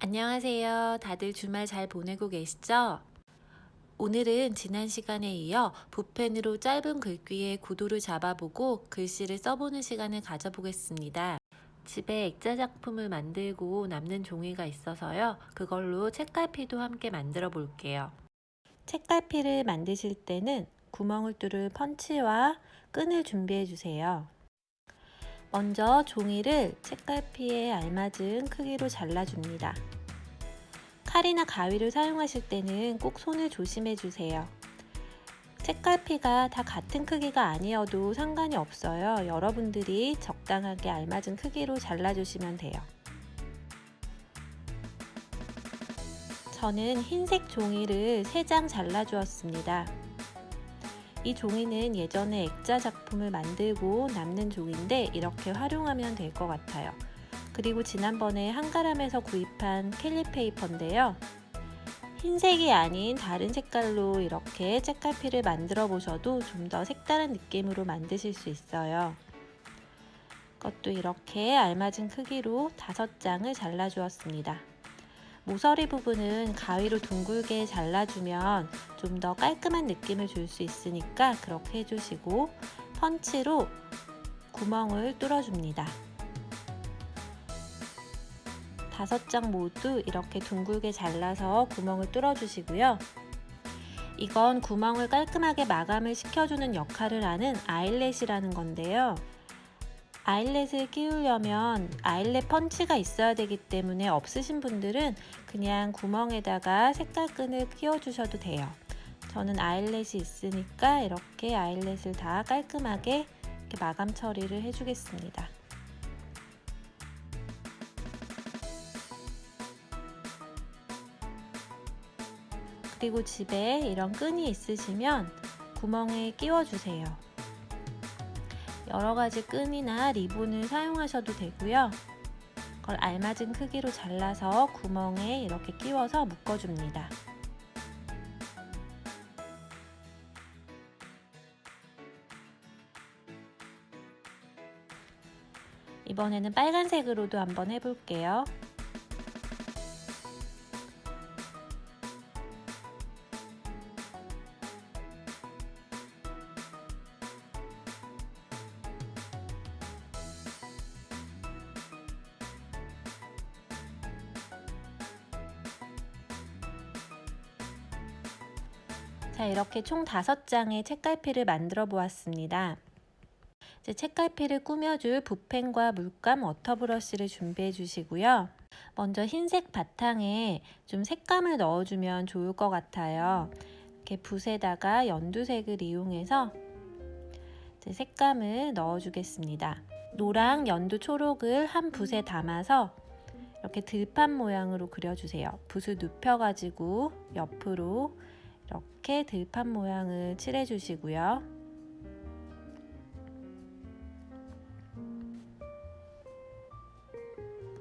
안녕하세요. 다들 주말 잘 보내고 계시죠? 오늘은 지난 시간에 이어 붓펜으로 짧은 글귀의 구도를 잡아보고 글씨를 써보는 시간을 가져보겠습니다. 집에 액자 작품을 만들고 남는 종이가 있어서요. 그걸로 책갈피도 함께 만들어 볼게요. 책갈피를 만드실 때는 구멍을 뚫을 펀치와 끈을 준비해 주세요. 먼저 종이를 책갈피에 알맞은 크기로 잘라줍니다. 칼이나 가위를 사용하실 때는 꼭 손을 조심해 주세요. 책갈피가 다 같은 크기가 아니어도 상관이 없어요. 여러분들이 적당하게 알맞은 크기로 잘라주시면 돼요. 저는 흰색 종이를 3장 잘라주었습니다. 이 종이는 예전에 액자 작품을 만들고 남는 종인데 이렇게 활용하면 될 것 같아요. 그리고 지난번에 한가람에서 구입한 캘리페이퍼인데요. 흰색이 아닌 다른 색깔로 이렇게 책갈피를 만들어 보셔도 좀 더 색다른 느낌으로 만드실 수 있어요. 이것도 이렇게 알맞은 크기로 5장을 잘라 주었습니다. 모서리 부분은 가위로 둥글게 잘라주면 좀 더 깔끔한 느낌을 줄 수 있으니까 그렇게 해주시고 펀치로 구멍을 뚫어줍니다. 5장 모두 이렇게 둥글게 잘라서 구멍을 뚫어주시고요. 이건 구멍을 깔끔하게 마감을 시켜주는 역할을 하는 아일렛이라는 건데요. 아일렛을 끼우려면 아일렛 펀치가 있어야 되기 때문에 없으신 분들은 그냥 구멍에다가 색깔끈을 끼워주셔도 돼요. 저는 아일렛이 있으니까 이렇게 아일렛을 다 깔끔하게 이렇게 마감 처리를 해주겠습니다. 그리고 집에 이런 끈이 있으시면 구멍에 끼워주세요. 여러가지 끈이나 리본을 사용하셔도 되고요. 그걸 알맞은 크기로 잘라서 구멍에 이렇게 끼워서 묶어줍니다. 이번에는 빨간색으로도 한번 해볼게요. 자, 이렇게 총 5장의 책갈피를 만들어 보았습니다. 이제 책갈피를 꾸며줄 붓펜과 물감, 워터브러쉬를 준비해 주시고요. 먼저 흰색 바탕에 좀 색감을 넣어주면 좋을 것 같아요. 이렇게 붓에다가 연두색을 이용해서 이제 색감을 넣어주겠습니다. 노랑, 연두, 초록을 한 붓에 담아서 이렇게 들판 모양으로 그려주세요. 붓을 눕혀가지고 옆으로 이렇게 들판 모양을 칠해주시고요.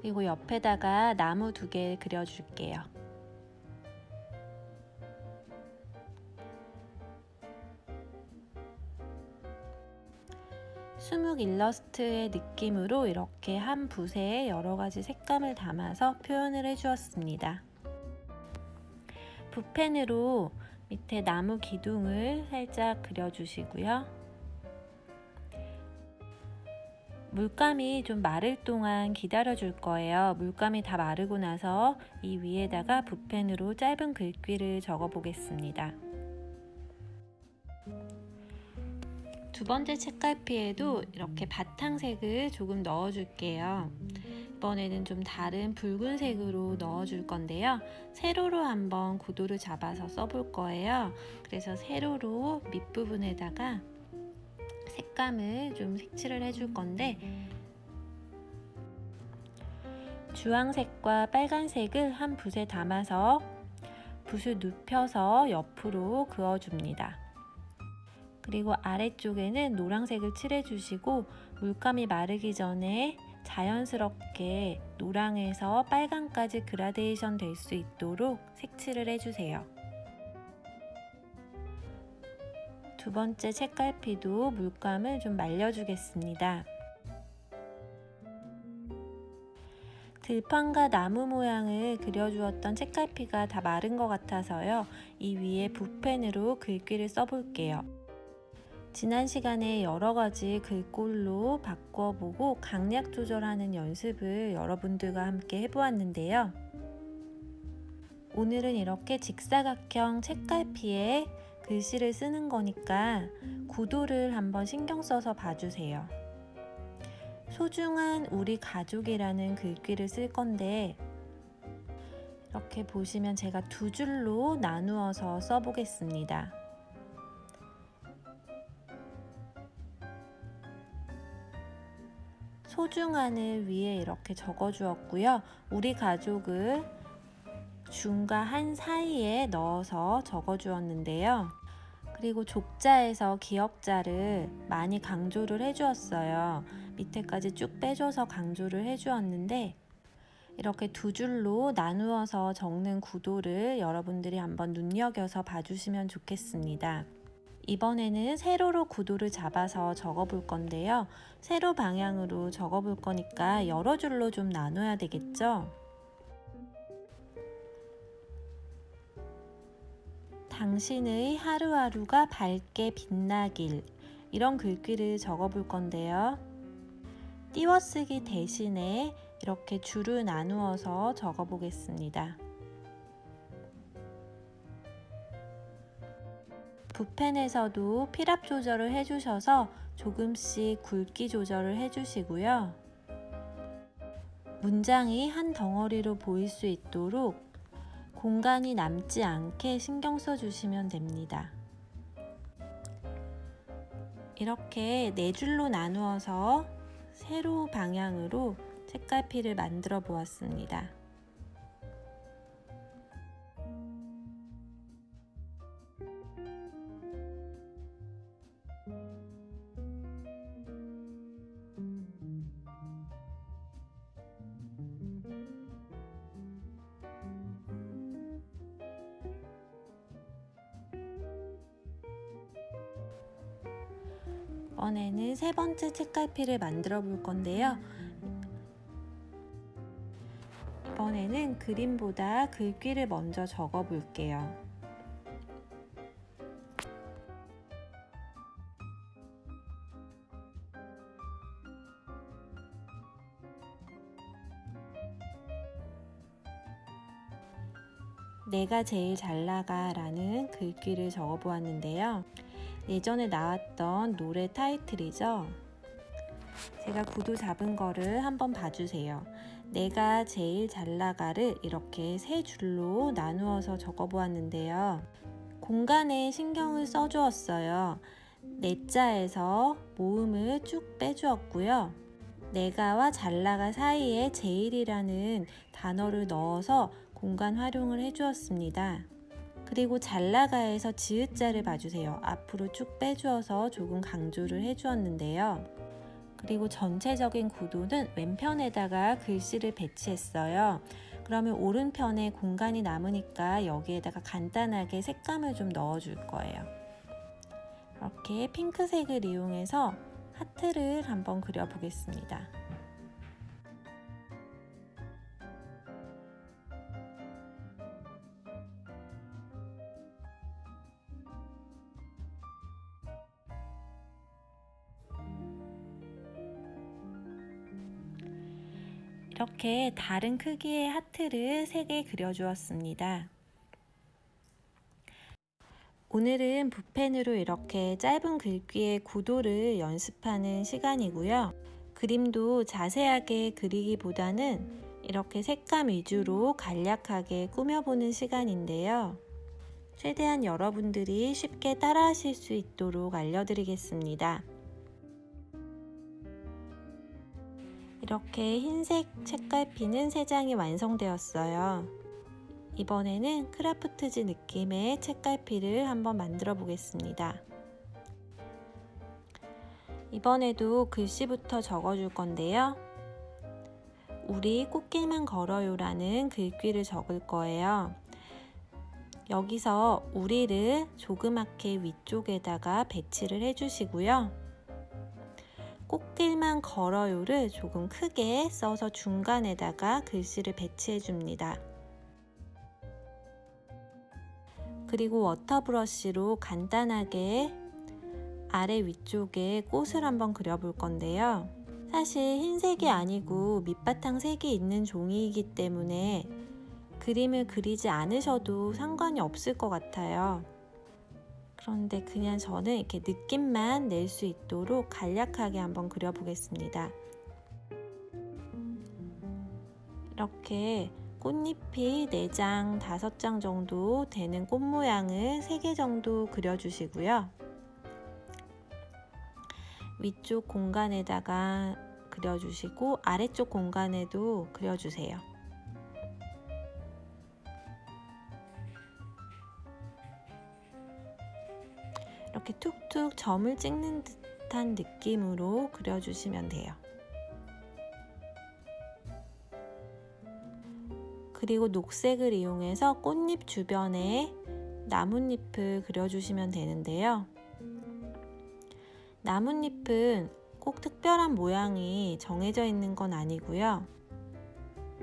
그리고 옆에다가 나무 2개 그려줄게요. 수묵 일러스트의 느낌으로 이렇게 한 붓에 여러가지 색감을 담아서 표현을 해주었습니다. 붓펜으로 밑에 나무 기둥을 살짝 그려주시고요. 물감이 좀 마를 동안 기다려 줄 거예요. 물감이 다 마르고 나서 이 위에다가 붓펜으로 짧은 글귀를 적어 보겠습니다. 2번째 책갈피에도 이렇게 바탕색을 조금 넣어 줄게요. 이번에는 좀 다른 붉은색으로 넣어 줄 건데요. 세로로 한번 구도를 잡아서 써볼 거예요. 그래서 세로로 밑부분에다가 색감을 좀 색칠을 해줄 건데 주황색과 빨간색을 한 붓에 담아서 붓을 눕혀서 옆으로 그어줍니다. 그리고 아래쪽에는 노란색을 칠해주시고 물감이 마르기 전에 자연스럽게 노랑에서 빨강까지 그라데이션 될 수 있도록 색칠을 해주세요. 2번째 책갈피도 물감을 좀 말려주겠습니다. 들판과 나무 모양을 그려주었던 책갈피가 다 마른 것 같아서요. 이 위에 붓펜으로 글귀를 써볼게요. 지난 시간에 여러 가지 글꼴로 바꿔보고 강약 조절하는 연습을 여러분들과 함께 해보았는데요. 오늘은 이렇게 직사각형 책갈피에 글씨를 쓰는 거니까 구도를 한번 신경 써서 봐주세요. 소중한 우리 가족이라는 글귀를 쓸 건데 이렇게 보시면 제가 두 줄로 나누어서 써보겠습니다. 소중한을 위에 이렇게 적어주었고요. 우리 가족을 중과 한 사이에 넣어서 적어주었는데요. 그리고 족자에서 기역자를 많이 강조를 해주었어요. 밑에까지 쭉 빼줘서 강조를 해주었는데 이렇게 두 줄로 나누어서 적는 구도를 여러분들이 한번 눈여겨서 봐주시면 좋겠습니다. 이번에는 세로로 구도를 잡아서 적어볼 건데요. 세로 방향으로 적어볼 거니까 여러 줄로 좀 나눠야 되겠죠? 당신의 하루하루가 밝게 빛나길, 이런 글귀를 적어볼 건데요. 띄워쓰기 대신에 이렇게 줄을 나누어서 적어보겠습니다. 붓펜에서도 필압 조절을 해주셔서 조금씩 굵기 조절을 해주시고요. 문장이 한 덩어리로 보일 수 있도록 공간이 남지 않게 신경 써주시면 됩니다. 이렇게 네 줄로 나누어서 세로 방향으로 책갈피를 만들어 보았습니다. 이번에는 세 번째 책갈피를 만들어 볼 건데요. 이번에는 그림보다 글귀를 먼저 적어 볼게요. 내가 제일 잘 나가 라는 글귀를 적어 보았는데요. 예전에 나왔던 노래 타이틀이죠. 제가 구도 잡은 거를 한번 봐주세요. 내가 제일 잘 나가를 이렇게 세 줄로 나누어서 적어 보았는데요. 공간에 신경을 써주었어요. 내자에서 모음을 쭉 빼주었고요. 내가와 잘 나가 사이에 제일이라는 단어를 넣어서 공간 활용을 해주었습니다. 그리고 잘 나가에서 지읒자를 봐주세요. 앞으로 쭉 빼주어서 조금 강조를 해주었는데요. 그리고 전체적인 구도는 왼편에다가 글씨를 배치했어요. 그러면 오른편에 공간이 남으니까 여기에다가 간단하게 색감을 좀 넣어줄 거예요. 이렇게 핑크색을 이용해서 하트를 한번 그려보겠습니다. 이렇게 다른 크기의 하트를 3개 그려주었습니다. 오늘은 붓펜으로 이렇게 짧은 글귀의 구도를 연습하는 시간이고요. 그림도 자세하게 그리기보다는 이렇게 색감 위주로 간략하게 꾸며보는 시간인데요. 최대한 여러분들이 쉽게 따라하실 수 있도록 알려드리겠습니다. 이렇게 흰색 책갈피는 3장이 완성되었어요. 이번에는 크라프트지 느낌의 책갈피를 한번 만들어 보겠습니다. 이번에도 글씨부터 적어줄 건데요. 우리 꽃길만 걸어요 라는 글귀를 적을 거예요. 여기서 우리를 조그맣게 위쪽에다가 배치를 해주시고요. 꽃길만 걸어요를 조금 크게 써서 중간에다가 글씨를 배치해 줍니다. 그리고 워터 브러쉬로 간단하게 아래 위쪽에 꽃을 한번 그려볼 건데요. 사실 흰색이 아니고 밑바탕 색이 있는 종이이기 때문에 그림을 그리지 않으셔도 상관이 없을 것 같아요. 그런데 그냥 저는 이렇게 느낌만 낼 수 있도록 간략하게 한번 그려보겠습니다. 이렇게 꽃잎이 4장, 5장 정도 되는 꽃 모양을 3개 정도 그려주시고요. 위쪽 공간에다가 그려주시고 아래쪽 공간에도 그려주세요. 이렇게 툭툭 점을 찍는 듯한 느낌으로 그려주시면 돼요. 그리고 녹색을 이용해서 꽃잎 주변에 나뭇잎을 그려주시면 되는데요. 나뭇잎은 꼭 특별한 모양이 정해져 있는 건 아니고요.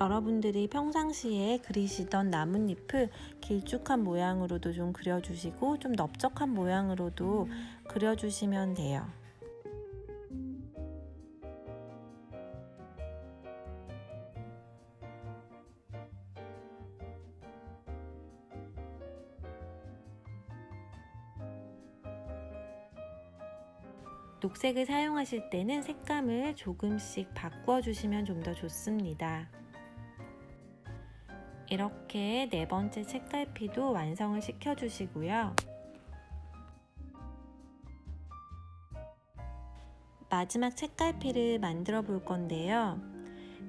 여러분들이 평상시에 그리시던 나뭇잎을 길쭉한 모양으로도 좀 그려주시고 좀 넓적한 모양으로도 그려주시면 돼요. 녹색을 사용하실 때는 색감을 조금씩 바꾸어 주시면 좀 더 좋습니다. 이렇게 4번째 책갈피도 완성을 시켜 주시고요. 마지막 책갈피를 만들어 볼 건데요.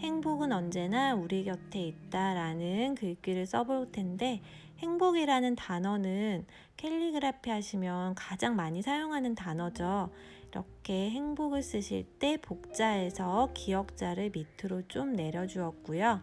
행복은 언제나 우리 곁에 있다 라는 글귀를 써볼 텐데, 행복이라는 단어는 캘리그라피 하시면 가장 많이 사용하는 단어죠. 이렇게 행복을 쓰실 때 복자에서 기역자를 밑으로 좀 내려주었고요.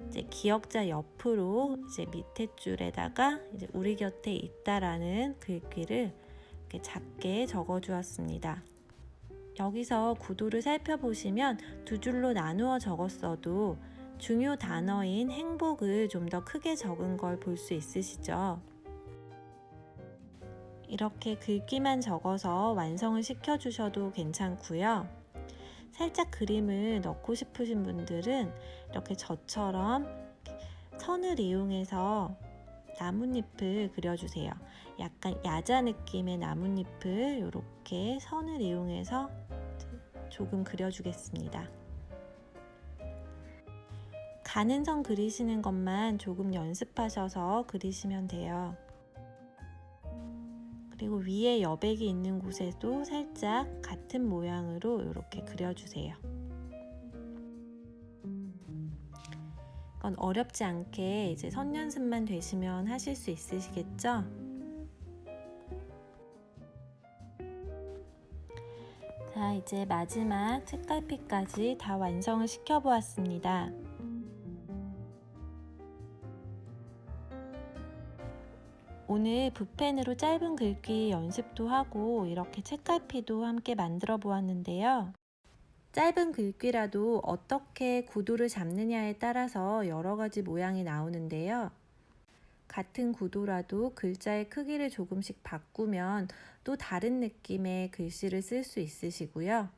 이제 기역자 옆으로 이제 밑에 줄에다가 이제 우리 곁에 있다라는 글귀를 이렇게 작게 적어 주었습니다. 여기서 구도를 살펴보시면 2줄로 나누어 적었어도 중요 단어인 행복을 좀 더 크게 적은 걸 볼 수 있으시죠? 이렇게 글귀만 적어서 완성을 시켜주셔도 괜찮고요. 살짝 그림을 넣고 싶으신 분들은 이렇게 저처럼 선을 이용해서 나뭇잎을 그려주세요. 약간 야자 느낌의 나뭇잎을 이렇게 선을 이용해서 조금 그려주겠습니다. 가는 선 그리시는 것만 조금 연습하셔서 그리시면 돼요. 그리고 위에 여백이 있는 곳에도 살짝 같은 모양으로 이렇게 그려주세요. 이건 어렵지 않게 이제 선 연습만 되시면 하실 수 있으시겠죠? 자, 이제 마지막 책갈피까지 다 완성을 시켜보았습니다. 오늘 붓펜으로 짧은 글귀 연습도 하고 이렇게 책갈피도 함께 만들어 보았는데요. 짧은 글귀라도 어떻게 구도를 잡느냐에 따라서 여러 가지 모양이 나오는데요. 같은 구도라도 글자의 크기를 조금씩 바꾸면 또 다른 느낌의 글씨를 쓸 수 있으시고요.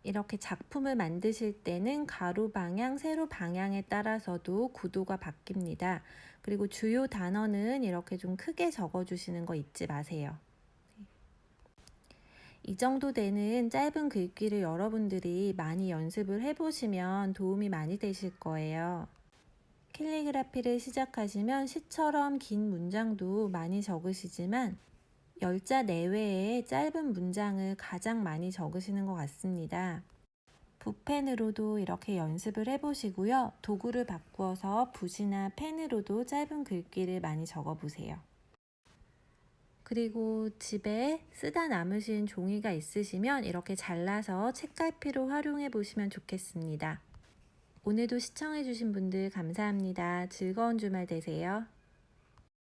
이렇게 작품을 만드실 때는 가로 방향, 세로 방향에 따라서도 구도가 바뀝니다. 그리고 주요 단어는 이렇게 좀 크게 적어주시는 거 잊지 마세요. 이 정도 되는 짧은 글귀를 여러분들이 많이 연습을 해보시면 도움이 많이 되실 거예요. 캘리그라피를 시작하시면 시처럼 긴 문장도 많이 적으시지만 10자 내외의 짧은 문장을 가장 많이 적으시는 것 같습니다. 붓펜으로도 이렇게 연습을 해보시고요. 도구를 바꾸어서 붓이나 펜으로도 짧은 글귀를 많이 적어보세요. 그리고 집에 쓰다 남으신 종이가 있으시면 이렇게 잘라서 책갈피로 활용해 보시면 좋겠습니다. 오늘도 시청해주신 분들 감사합니다. 즐거운 주말 되세요.